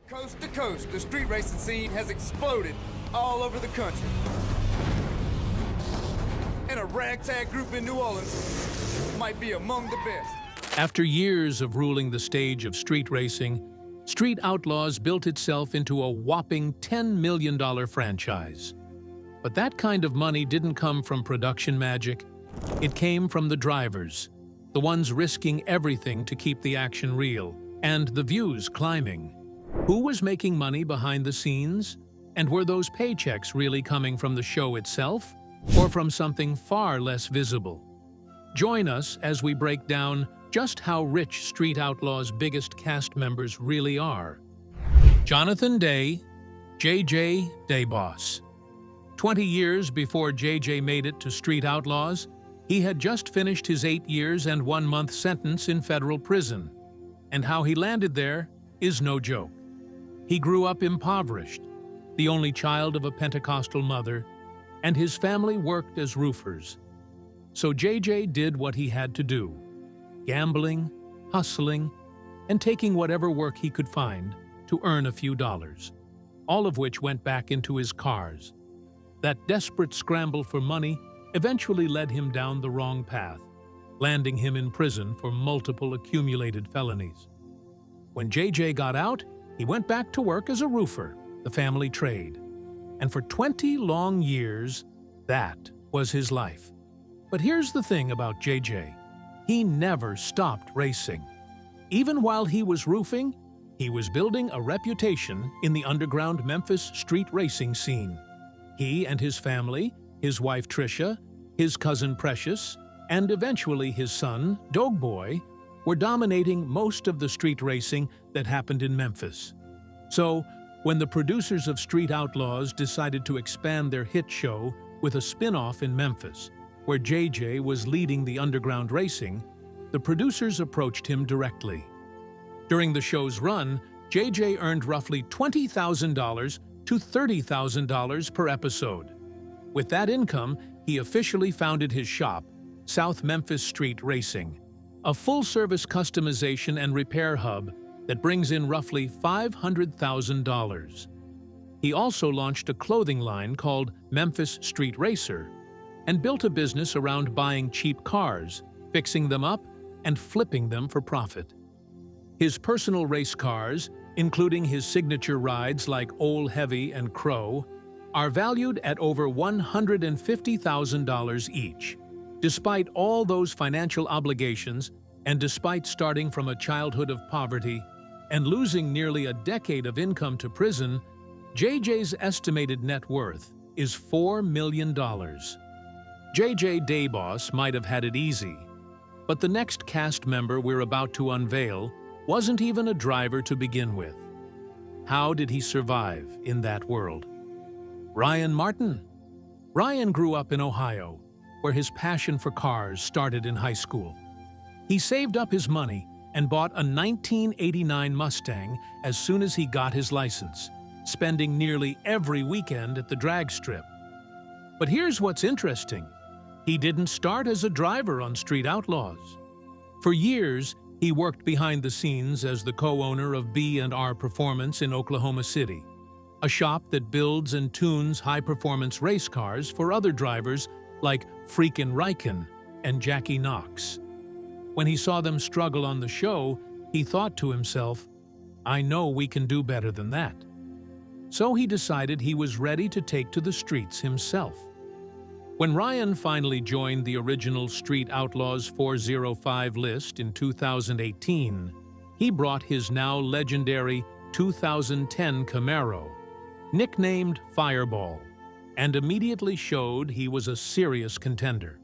Coast to coast, the street racing scene has exploded all over the country. And a ragtag group in New Orleans might be among the best. After years of ruling the stage of street racing, Street Outlaws built itself into a whopping $10 million franchise. But that kind of money didn't come from production magic. It came from the drivers, the ones risking everything to keep the action real and the views climbing. Who was making money behind the scenes? And were those paychecks really coming from the show itself, or from something far less visible? Join us as we break down just how rich Street Outlaws' biggest cast members really are. Jonathan Day, JJ Dayboss. 20 years before JJ made it to Street Outlaws, he had just finished his 8 years and 1 month sentence in federal prison. And how he landed there is no joke. He grew up impoverished, the only child of a Pentecostal mother, and his family worked as roofers. So JJ did what he had to do, gambling, hustling, and taking whatever work he could find to earn a few dollars, all of which went back into his cars. That desperate scramble for money eventually led him down the wrong path, landing him in prison for multiple accumulated felonies. When JJ got out, he went back to work as a roofer, the family trade. And for 20 long years, that was his life. But here's the thing about JJ. He never stopped racing. Even while he was roofing, he was building a reputation in the underground Memphis street racing scene. He and his family, his wife Trisha, his cousin Precious, and eventually his son, Dog Boy, were dominating most of the street racing that happened in Memphis. So, when the producers of Street Outlaws decided to expand their hit show with a spin-off in Memphis, where JJ was leading the underground racing, the producers approached him directly. During the show's run, JJ earned roughly $20,000 to $30,000 per episode. With that income, he officially founded his shop, South Memphis Street Racing, a full-service customization and repair hub that brings in roughly $500,000. He also launched a clothing line called Memphis Street Racer and built a business around buying cheap cars, fixing them up, and flipping them for profit. His personal race cars, including his signature rides like Old Heavy and Crow, are valued at over $150,000 each. Despite all those financial obligations, and despite starting from a childhood of poverty and losing nearly a decade of income to prison, JJ's estimated net worth is $4 million. JJ Dayboss might have had it easy, but the next cast member we're about to unveil wasn't even a driver to begin with. How did he survive in that world? Ryan Martin. Ryan grew up in Ohio, where his passion for cars started in high school. He saved up his money and bought a 1989 Mustang as soon as he got his license, spending nearly every weekend at the drag strip. But here's what's interesting. He didn't start as a driver on Street Outlaws. For years, he worked behind the scenes as the co-owner of B&R Performance in Oklahoma City, a shop that builds and tunes high-performance race cars for other drivers like Freakin' Ryken and Jackie Knox. When he saw them struggle on the show, he thought to himself, I know we can do better than that. So he decided he was ready to take to the streets himself. When Ryan finally joined the original Street Outlaws 405 list in 2018, he brought his now legendary 2010 Camaro, nicknamed Fireball, and immediately showed he was a serious contender.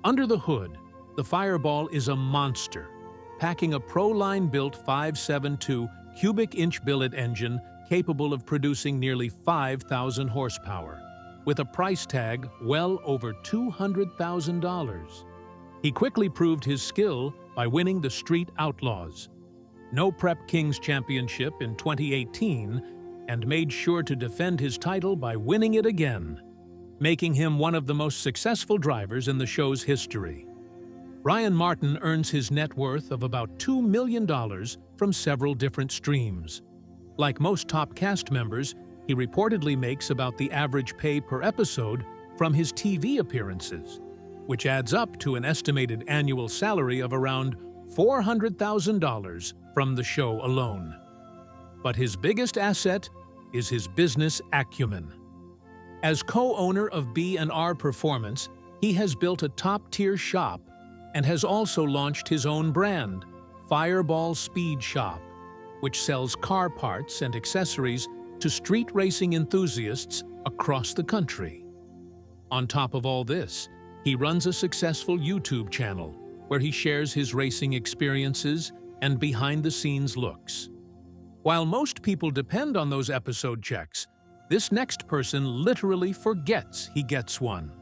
Under the hood, the Fireball is a monster, packing a Proline-built 572 cubic-inch billet engine capable of producing nearly 5,000 horsepower, with a price tag well over $200,000. He quickly proved his skill by winning the Street Outlaws, No Prep Kings Championship in 2018, and made sure to defend his title by winning it again, making him one of the most successful drivers in the show's history. Ryan Martin earns his net worth of about $2 million from several different streams, Like most top cast members, he reportedly makes about the average pay per episode from his TV appearances, which adds up to an estimated annual salary of around $400,000 from the show alone. But his biggest asset is his business acumen. As co-owner of B&R Performance, he has built a top-tier shop and has also launched his own brand, Fireball Speed Shop, which sells car parts and accessories to street racing enthusiasts across the country. On top of all this, he runs a successful YouTube channel where he shares his racing experiences and behind-the-scenes looks. While most people depend on those episode checks, this next person literally forgets he gets one.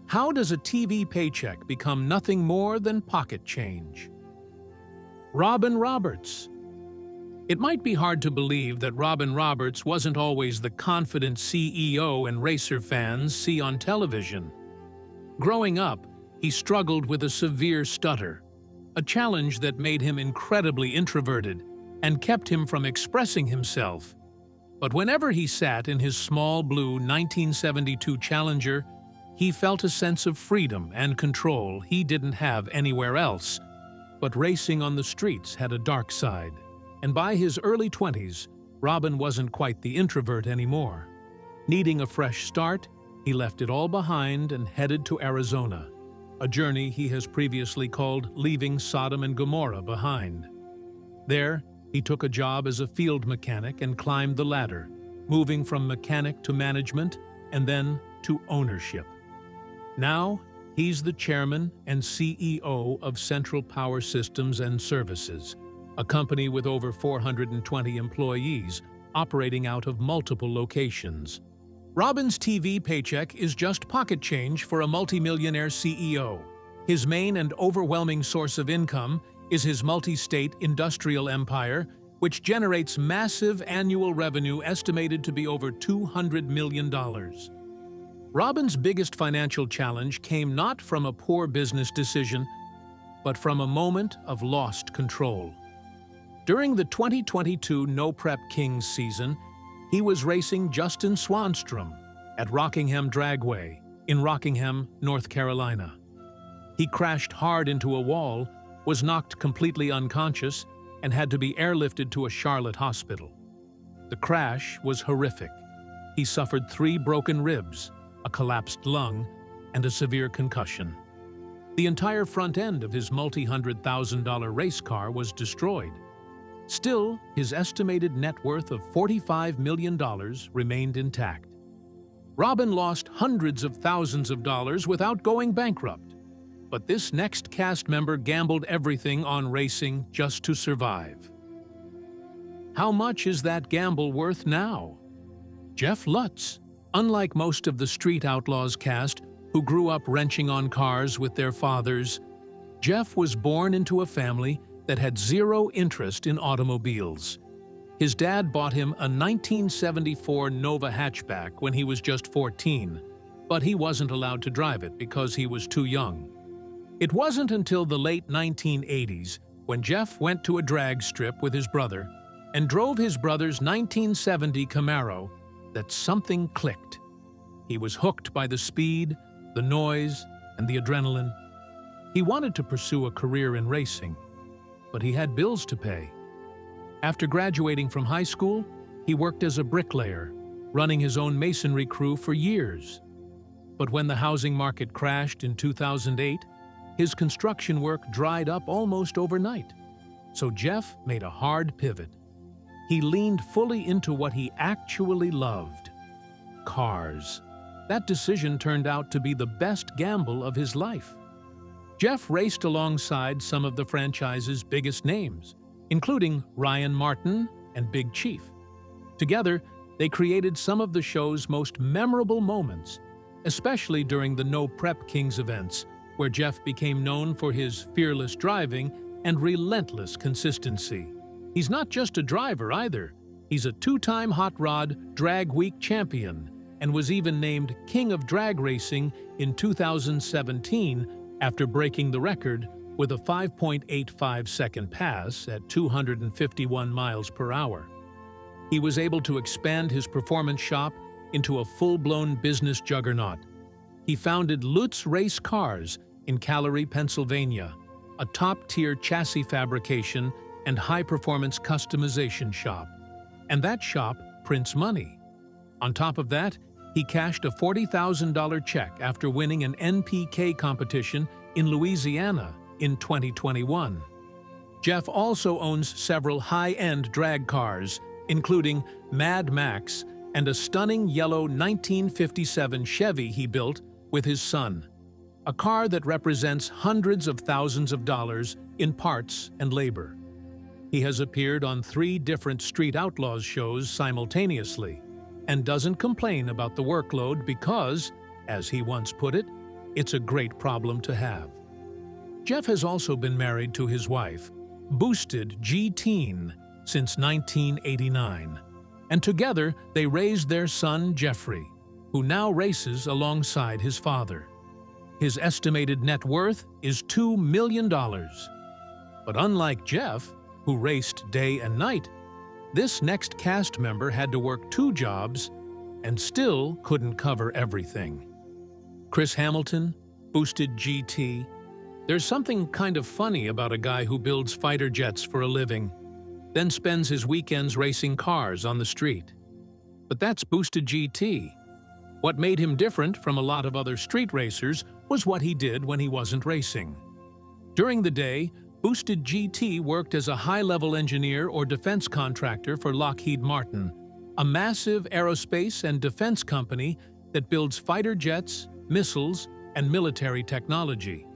How does a TV paycheck become nothing more than pocket change? Robin Roberts. It might be hard to believe that Robin Roberts wasn't always the confident CEO and racer fans see on television. Growing up, he struggled with a severe stutter, a challenge that made him incredibly introverted and kept him from expressing himself. But whenever he sat in his small blue 1972 Challenger, he felt a sense of freedom and control he didn't have anywhere else. But racing on the streets had a dark side, and by his early 20s, Robin wasn't quite the introvert anymore. Needing a fresh start, he left it all behind and headed to Arizona, a journey he has previously called leaving Sodom and Gomorrah behind. There, he took a job as a field mechanic and climbed the ladder, moving from mechanic to management and then to ownership. Now, he's the chairman and CEO of Central Power Systems and Services, a company with over 420 employees operating out of multiple locations. Robin's TV paycheck is just pocket change for a multimillionaire CEO. His main and overwhelming source of income is his multi-state industrial empire, which generates massive annual revenue estimated to be over $200 million. Robin's biggest financial challenge came not from a poor business decision, but from a moment of lost control. During the 2022 No Prep Kings season, he was racing Justin Swanstrom at Rockingham Dragway in Rockingham, North Carolina. He crashed hard into a wall, was knocked completely unconscious, and had to be airlifted to a Charlotte hospital. The crash was horrific. He suffered 3 broken ribs, a collapsed lung, and a severe concussion. The entire front end of his multi-$100,000 race car was destroyed. Still, his estimated net worth of $45 million remained intact. Robin lost hundreds of thousands of dollars without going bankrupt. But this next cast member gambled everything on racing just to survive. How much is that gamble worth now? Jeff Lutz. Unlike most of the Street Outlaws cast, who grew up wrenching on cars with their fathers, Jeff was born into a family that had zero interest in automobiles. His dad bought him a 1974 Nova hatchback when he was just 14, but he wasn't allowed to drive it because he was too young. It wasn't until the late 1980s when Jeff went to a drag strip with his brother and drove his brother's 1970 Camaro that something clicked. He was hooked by the speed, the noise, and the adrenaline. He wanted to pursue a career in racing, but he had bills to pay. After graduating from high school, he worked as a bricklayer, running his own masonry crew for years. But when the housing market crashed in 2008, his construction work dried up almost overnight. So Jeff made a hard pivot. He leaned fully into what he actually loved: cars. That decision turned out to be the best gamble of his life. Jeff raced alongside some of the franchise's biggest names, including Ryan Martin and Big Chief. Together, they created some of the show's most memorable moments, especially during the No Prep Kings events, where Jeff became known for his fearless driving and relentless consistency. He's not just a driver either. He's a 2-time Hot Rod Drag Week champion and was even named King of Drag Racing in 2017 after breaking the record with a 5.85-second pass at 251 miles per hour. he was able to expand his performance shop into a full-blown business juggernaut. He founded Lutz Race Cars in Callery, Pennsylvania, a top-tier chassis fabrication and high-performance customization shop. And that shop prints money. On top of that, he cashed a $40,000 check after winning an NPK competition in Louisiana in 2021. Jeff also owns several high-end drag cars, including Mad Max and a stunning yellow 1957 Chevy he built with his son, a car that represents hundreds of thousands of dollars in parts and labor. He has appeared on 3 different Street Outlaws shows simultaneously and doesn't complain about the workload because, as he once put it, it's a great problem to have. Jeff has also been married to his wife, Boosted G-Teen, since 1989, and together they raised their son Jeffrey, who now races alongside his father. His estimated net worth is $2 million. But unlike Jeff, who raced day and night, this next cast member had to work 2 jobs and still couldn't cover everything. Chris Hamilton, Boosted GT. There's something kind of funny about a guy who builds fighter jets for a living, then spends his weekends racing cars on the street. But that's Boosted GT. What made him different from a lot of other street racers was what he did when he wasn't racing. During the day, Boosted GT worked as a high-level engineer or defense contractor for Lockheed Martin, a massive aerospace and defense company that builds fighter jets, missiles, and military technology.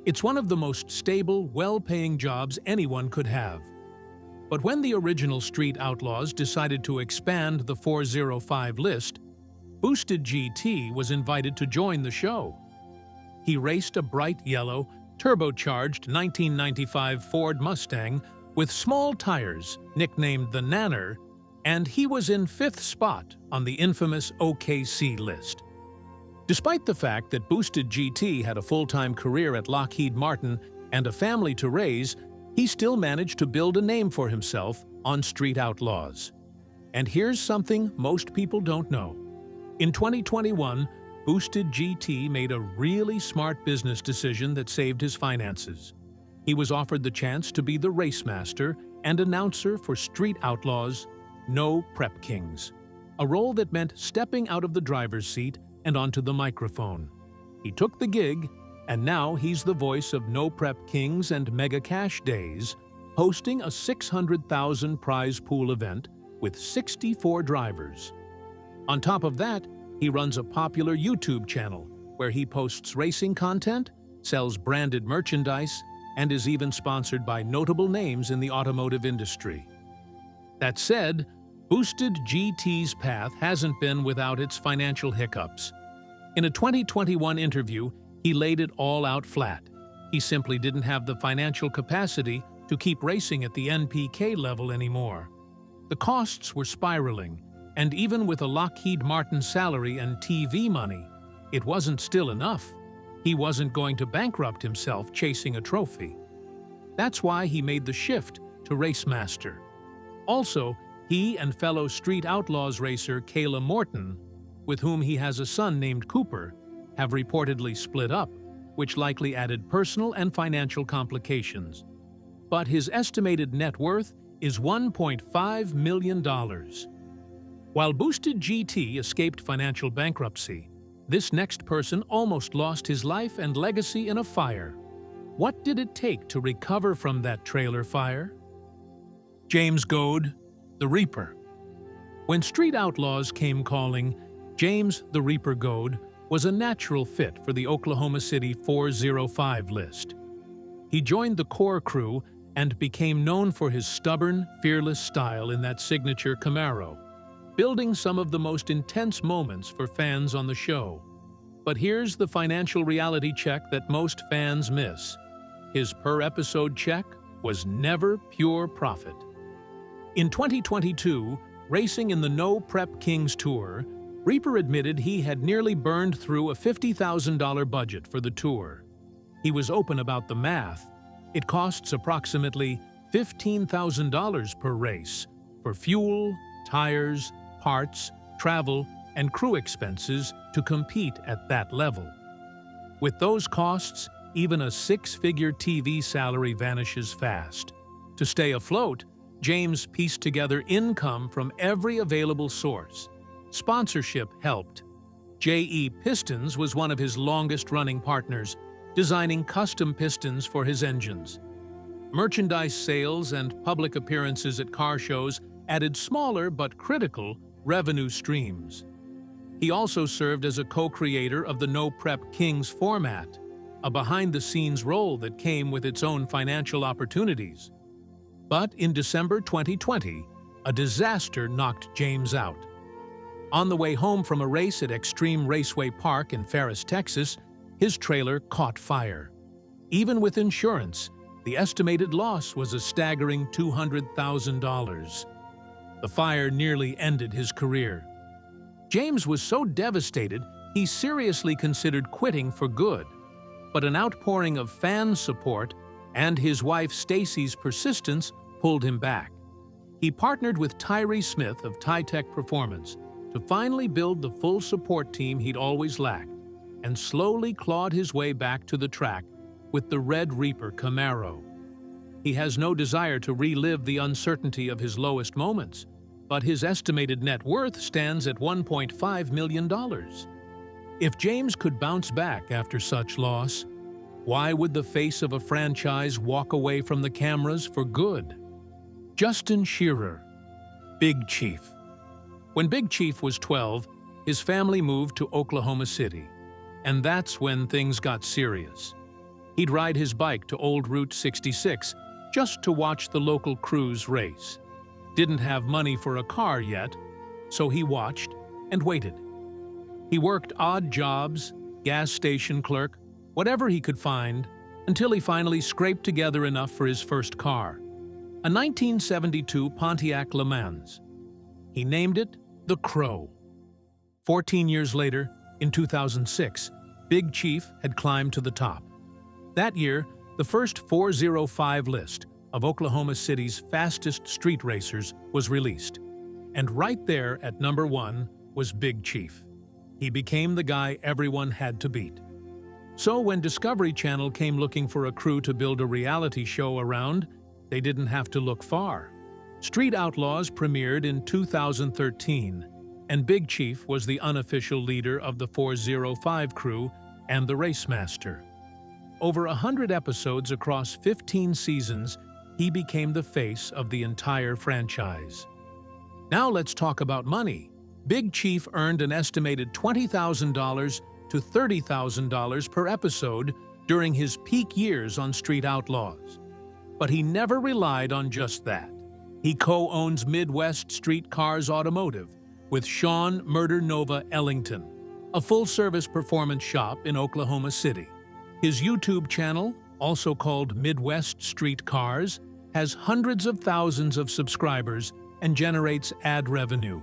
It's one of the most stable, well-paying jobs anyone could have. But when the original Street Outlaws decided to expand the 405 list, Boosted GT was invited to join the show. He raced a bright yellow, turbocharged 1995 Ford Mustang with small tires, nicknamed the Nanner, and he was in 5th spot on the infamous OKC list. Despite the fact that Boosted GT had a full-time career at Lockheed Martin and a family to raise, he still managed to build a name for himself on Street Outlaws. And here's something most people don't know. In 2021, Boosted GT made a really smart business decision that saved his finances. He was offered the chance to be the race master and announcer for Street Outlaws' No Prep Kings, a role that meant stepping out of the driver's seat and onto the microphone. He took the gig, and now he's the voice of No Prep Kings and Mega Cash Days, hosting a $600,000 prize pool event with 64 drivers. On top of that, he runs a popular YouTube channel where he posts racing content, sells branded merchandise, and is even sponsored by notable names in the automotive industry. That said, Boosted GT's path hasn't been without its financial hiccups. In a 2021 interview, he laid it all out flat. He simply didn't have the financial capacity to keep racing at the NPK level anymore. The costs were spiraling, and even with a Lockheed Martin salary and TV money, it wasn't still enough. He wasn't going to bankrupt himself chasing a trophy. That's why he made the shift to Race Master. Also, he and fellow Street Outlaws racer Kayla Morton, with whom he has a son named Cooper, have reportedly split up, which likely added personal and financial complications. But his estimated net worth is $1.5 million. While Boosted GT escaped financial bankruptcy, this next person almost lost his life and legacy in a fire. What did it take to recover from that trailer fire? James Goad, the Reaper. When Street Outlaws came calling, James the Reaper Goad was a natural fit for the Oklahoma City 405 list. He joined the core crew and became known for his stubborn, fearless style in that signature Camaro, building some of the most intense moments for fans on the show. But here's the financial reality check that most fans miss. His per-episode check was never pure profit. In 2022, racing in the No Prep Kings Tour, Reaper admitted he had nearly burned through a $50,000 budget for the tour. He was open about the math. It costs approximately $15,000 per race for fuel, tires, parts, travel, and crew expenses to compete at that level. With those costs, even a six-figure TV salary vanishes fast. To stay afloat, James pieced together income from every available source. Sponsorship helped. J.E. Pistons was one of his longest-running partners, designing custom pistons for his engines. Merchandise sales and public appearances at car shows added smaller but critical revenue streams. He also served as a co-creator of the No Prep Kings format, a behind-the-scenes role that came with its own financial opportunities. But in December 2020, a disaster knocked James out. On the way home from a race at Extreme Raceway Park in Ferris, Texas, his trailer caught fire. Even with insurance, the estimated loss was a staggering $200,000. The fire nearly ended his career. James was so devastated, he seriously considered quitting for good. But an outpouring of fan support and his wife Stacy's persistence pulled him back. He partnered with Tyree Smith of Tech Performance to finally build the full support team he'd always lacked, and slowly clawed his way back to the track with the Red Reaper Camaro. He has no desire to relive the uncertainty of his lowest moments, but his estimated net worth stands at $1.5 million. If James could bounce back after such loss, why would the face of a franchise walk away from the cameras for good? Justin Shearer, Big Chief. When Big Chief was 12, his family moved to Oklahoma City, and that's when things got serious. He'd ride his bike to Old Route 66 just to watch the local crews race. Didn't have money for a car yet, so he watched and waited. He worked odd jobs, gas station clerk, whatever he could find, until he finally scraped together enough for his first car, a 1972 Pontiac Le Mans. He named it the Crow. 14 years later, in 2006, Big Chief had climbed to the top. That year, the first 405 list of Oklahoma City's fastest street racers was released. And right there at number 1 was Big Chief. He became the guy everyone had to beat. So when Discovery Channel came looking for a crew to build a reality show around, they didn't have to look far. Street Outlaws premiered in 2013, and Big Chief was the unofficial leader of the 405 crew and the race master. Over 100 episodes across 15 seasons, he became the face of the entire franchise. Now let's talk about money. Big Chief earned an estimated $20,000 to $30,000 per episode during his peak years on Street Outlaws. But he never relied on just that. He co-owns Midwest Street Cars Automotive with Shawn "Murder Nova" Ellington, a full-service performance shop in Oklahoma City. His YouTube channel, also called Midwest Street Cars, has hundreds of thousands of subscribers and generates ad revenue.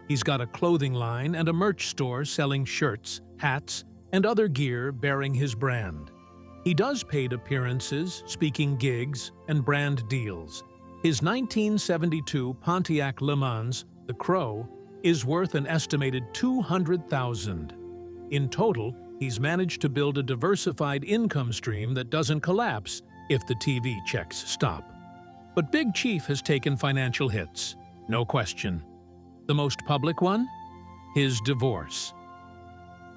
He's got a clothing line and a merch store selling shirts, hats, and other gear bearing his brand. He does paid appearances, speaking gigs, and brand deals. His 1972 Pontiac Le Mans, the Crow, is worth an estimated $200,000. In total, he's managed to build a diversified income stream that doesn't collapse if the TV checks stop. But Big Chief has taken financial hits, no question. The most public one? His divorce.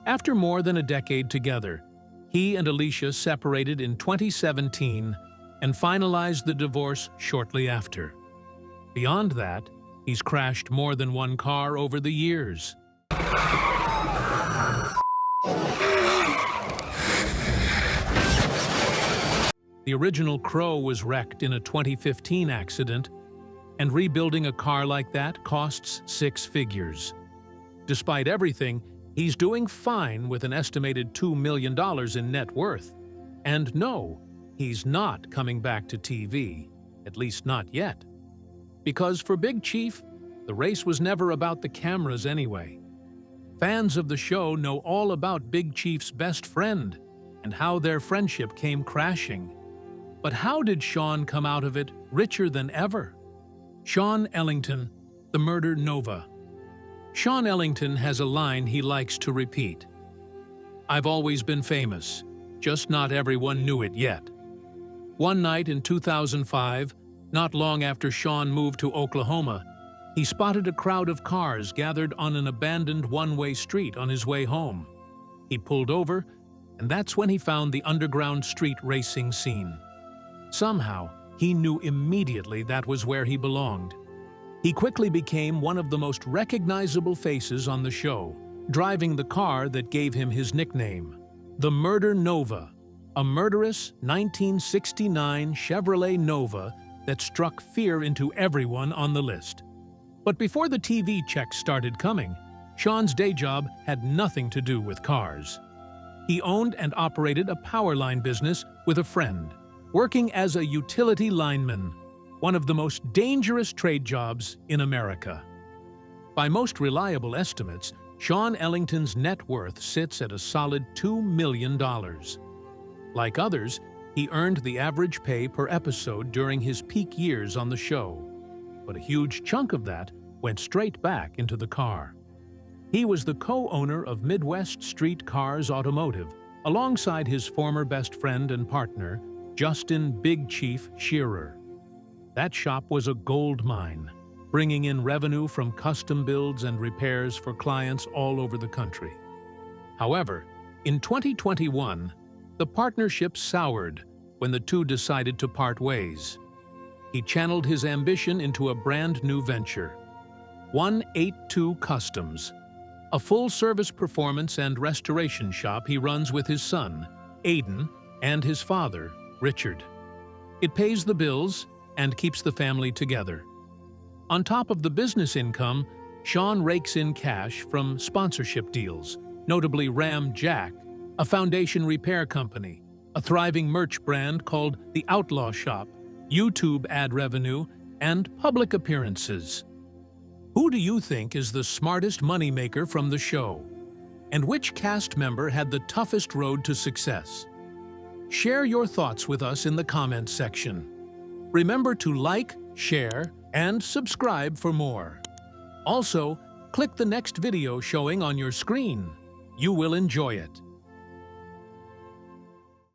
After more than a decade together, he and Alicia separated in 2017 and finalized the divorce shortly after. Beyond that, he's crashed more than one car over the years. The original Crow was wrecked in a 2015 accident, and rebuilding a car like that costs 6 figures. Despite everything, he's doing fine with an estimated $2 million in net worth. And no, he's not coming back to TV, at least not yet. Because for Big Chief, the race was never about the cameras anyway. Fans of the show know all about Big Chief's best friend and how their friendship came crashing. But how did Shawn come out of it richer than ever? Shawn Ellington, the murder nova. Shawn Ellington has a line he likes to repeat. "I've always been famous, just not everyone knew it yet." One night in 2005, not long after Shawn moved to Oklahoma, he spotted a crowd of cars gathered on an abandoned one-way street on his way home. He pulled over, and that's when he found the underground street racing scene. Somehow, he knew immediately that was where he belonged. He quickly became one of the most recognizable faces on the show, driving the car that gave him his nickname, the Murder Nova, a murderous 1969 Chevrolet Nova that struck fear into everyone on the list. But before the TV checks started coming, Shawn's day job had nothing to do with cars. He owned and operated a power line business with a friend, working as a utility lineman, one of the most dangerous trade jobs in America. By most reliable estimates, Shawn Ellington's net worth sits at a solid $2 million. Like others, he earned the average pay per episode during his peak years on the show, but a huge chunk of that went straight back into the car. He was the co-owner of Midwest Street Cars Automotive, alongside his former best friend and partner, Justin Big Chief Shearer. That shop was a gold mine, bringing in revenue from custom builds and repairs for clients all over the country. However, in 2021, the partnership soured when the two decided to part ways. He channeled his ambition into a brand new venture, 182 Customs, a full-service performance and restoration shop he runs with his son, Aiden, and his father, Richard. It pays the bills and keeps the family together. On top of the business income, Shawn rakes in cash from sponsorship deals, notably Ram Jack, a foundation repair company, a thriving merch brand called the Outlaw Shop, YouTube ad revenue, and public appearances. Who do you think is the smartest moneymaker from the show? And which cast member had the toughest road to success? Share your thoughts with us in the comments section. Remember to like, share, and subscribe for more. Also, click the next video showing on your screen. You will enjoy it.